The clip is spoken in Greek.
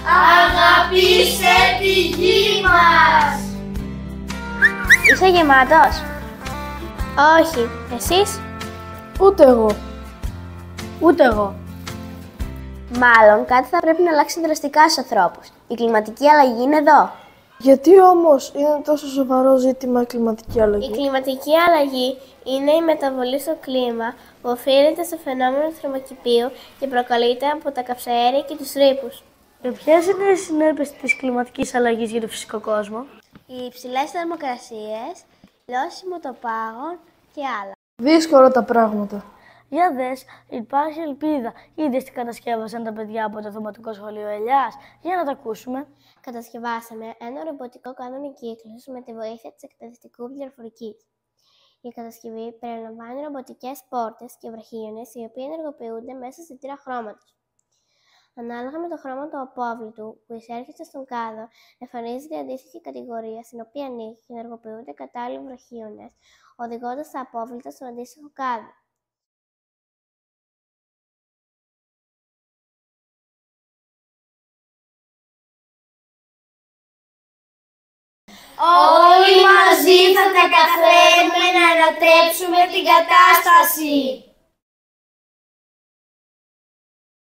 Αγαπήστε τη γη μας! Είσαι γεμάτος? Όχι. Εσείς? Ούτε εγώ. Ούτε εγώ. Μάλλον κάτι θα πρέπει να αλλάξει δραστικά στους ανθρώπους. Η κλιματική αλλαγή είναι εδώ. Γιατί όμως είναι τόσο σοβαρό ζήτημα η κλιματική αλλαγή? Η κλιματική αλλαγή είναι η μεταβολή στο κλίμα που οφείλεται στο φαινόμενο του θερμοκηπίου και προκαλείται από τα καυσαέρια και τους ρήπους. Ποιες είναι οι συνέπειες της κλιματικής αλλαγής για τον φυσικό κόσμο? Οι υψηλές θερμοκρασίες, λιώσιμο των πάγων και άλλα. Δύσκολα τα πράγματα. Για δες, υπάρχει ελπίδα. Είδες τι κατασκεύασαν τα παιδιά από το Δωματικό Σχολείο Ελιάς. Για να τα ακούσουμε. Κατασκευάσαμε ένα ρομποτικό κανόνι κύκλους με τη βοήθεια της εκπαιδευτικού πληροφορικής. Η κατασκευή περιλαμβάνει ρομποτικές πόρτες και βραχίονες οι οποίοι ενεργοποιούνται μέσα σε 3 χρώματος. Ανάλογα με το χρώμα του απόβλητου που εισέρχεται στον κάδο, εμφανίζεται η αντίστοιχη κατηγορία στην οποία ανήκει και ενεργοποιούνται κατάλληλοι βραχίονες, οδηγώντας τα απόβλητα στον αντίστοιχο κάδο. Όλοι μαζί θα τα καταφέρουμε να ανατρέψουμε την κατάσταση.